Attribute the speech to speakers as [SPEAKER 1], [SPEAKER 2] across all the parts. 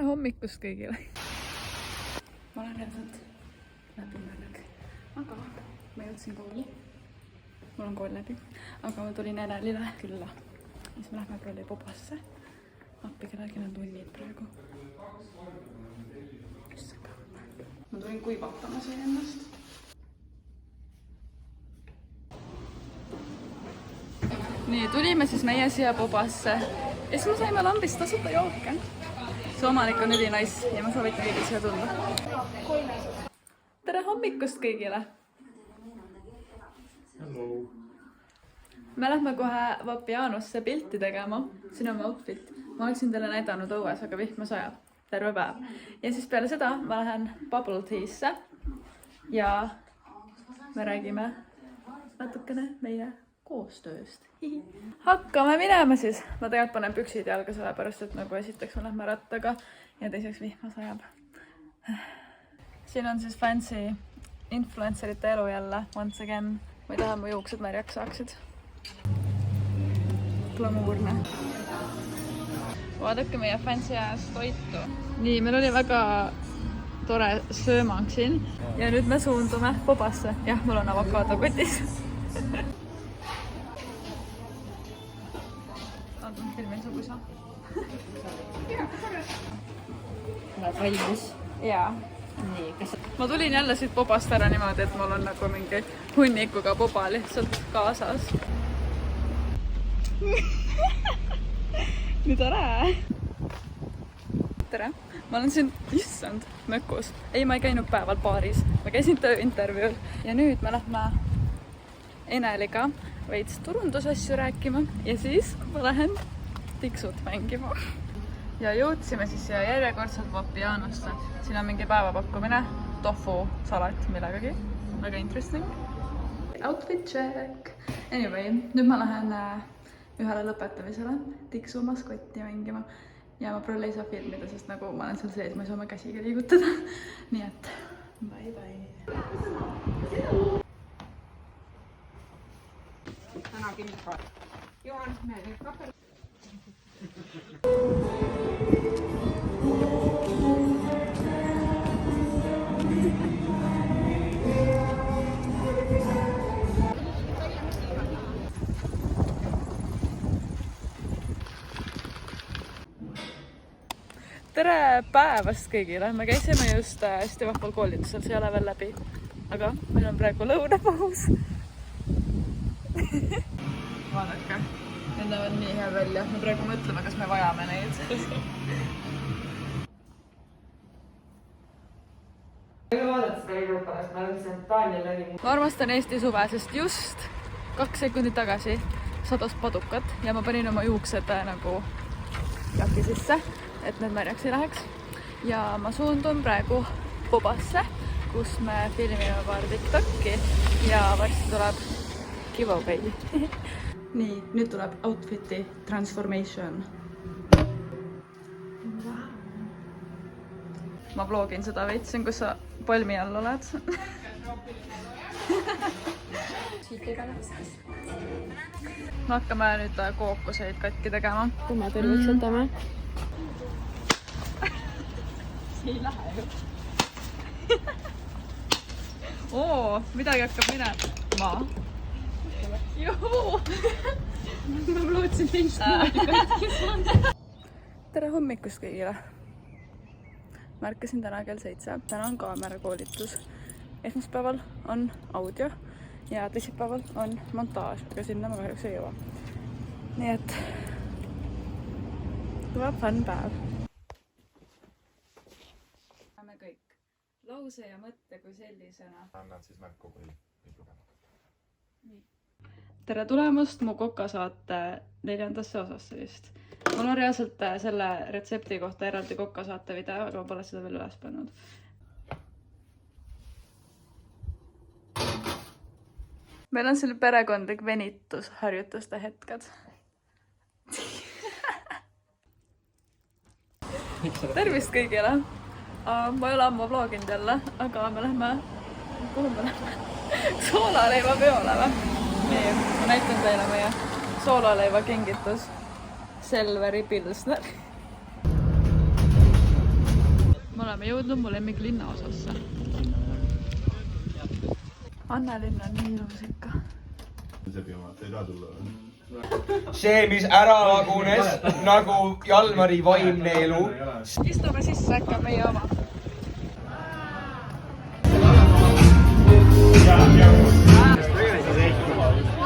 [SPEAKER 1] hommikust kõigile. Ma olen reaalselt läbi märg. Aga ma jõudsin kooli. Mul on kool läbi. Aga ma tulin Enelile külla. Siis me lähme prolli Pobasse. Appi kellelgi on tunnid praegu. Ma tulin kuivatama siin ennast. Nii, tulime siis meie siia Pobasse. Ja siis me saime lambist tasuta jooke. See omanik on ülinais ja ma soovitan kõigil siia tulla. Tere hommikust kõigile!
[SPEAKER 2] Hello!
[SPEAKER 1] Me lähme kohe Vapianosse pilti tegema. Siin on outfit. Ma oleksin teile näidanud õues, aga vihma sajab. Terve päev. Ja siis peale seda ma lähen Bubble Tea'sse ja me räägime natukene meie koostööst. Hakkame minema siis. Ma tegelikult panen püksid jalga sellepärast, et nagu esiteks me lähme rattaga ja teiseks vihma sajab. Siin on siis fancy influencerite elu jälle. Once again. Ma ei taha mu juuksed märjaks saaksid. Glamuurne. Vaadake meie fancy ass toitu. Nii, meil oli väga tore söömang siin. Ja nüüd me suundume Pobasse. Jah, mul on avokaado kotis. Oota, filmin su kusa.
[SPEAKER 3] Oled valmis?
[SPEAKER 1] Jaa.
[SPEAKER 3] Nii, kas...
[SPEAKER 1] Ma tulin jälle siit Pobast ära niimoodi, et mul on nagu mingi hunnikuga Poba lihtsalt kaasas. Nii tore! Tere! Ma olen siin, issand, mökus. Ei, ma ei käinud päeval baaris. Ma käisin tööintervjuul. Ja nüüd me lähme Eneliga veits turundusasju rääkima. Ja siis ma lähen tiksut mängima. Ja jõudsime siis järjekordselt Vapianosse. Siin on mingi päevapakkumine. Tofu salat millegagi. Väga interesting. Outfit check! Anyway, nüüd ma lähen ühele lõpetamisele tiksu maskotti mängima. Ja ma prolli ei saa filmida, sest nagu ma olen seal sees, ma ei saa oma käsiga liigutada. Nii et, bye bye.
[SPEAKER 3] Täna kindla. Johan, me nüüd kapel.
[SPEAKER 1] Tere päevast kõigile! Me käisime just hästi vahval koolitusel, see ei ole veel läbi. Aga meil on praegu lõunapaus. Vaadake, need näevad nii hea välja. Me praegu mõtleme, kas me vajame neid. Ma armastan Eesti suve, sest just 2 sekundit tagasi sadas padukat ja ma panin oma juuksed nagu jaki sisse, et need märjaks ei läheks. Ja ma suundun praegu Pobasse, kus me filmime paar TikTok'i ja varsti tuleb giveaway. Nii, nüüd tuleb outfiti transformation. Ma vlogin seda veitsin, kus sa palmi all oled. Me hakkame nüüd kookoseid katki tegema.
[SPEAKER 3] Kui me terviks võtame.
[SPEAKER 1] See ei lähe ju. Oo, midagi hakkab minema. Juhu! Ma lootsin teist. Tere hommikust kõigile. Märkasin täna kell 7. Täna on kaamerakoolitus. Esmaspäeval on audio ja teisipäeval on montaaž, aga sinna ma kahjuks ei jõua. Nii et tuleb fun päev. Läheme kõik. Lause ja mõtte kui sellisena.
[SPEAKER 2] Annan siis märku, kui kõik lugema.
[SPEAKER 1] Tere tulemast mu kokasaate 4. osasse vist. Mul on reaalselt selle retsepti kohta eraldi kokasaate video, aga ma pole seda veel üles pannud. Meil on selle perekondlik venitusharjutuste hetked. Tervist kõigile! Ma ei ole ammu vloginud jälle, aga me lähme... Kuhu me lähme? Soolaleiva peole või? Nii, ma näitan teile meie soolaleiva kingitus. Selveri Pilsner. me oleme jõudnud mu lemmiklinna osasse. Annelinn on nii ilus ikka.
[SPEAKER 2] Ei taha tulla.
[SPEAKER 4] See, mis ära lagunes nagu Jalmari vaimne elu.
[SPEAKER 1] Istume sisse, äkki on meie oma.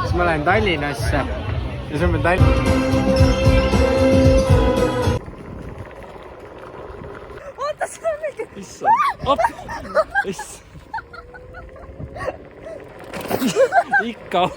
[SPEAKER 5] Siis ma lähen Tallinnasse ja siis ma pean
[SPEAKER 1] Oota, see on mingi...
[SPEAKER 5] Ikka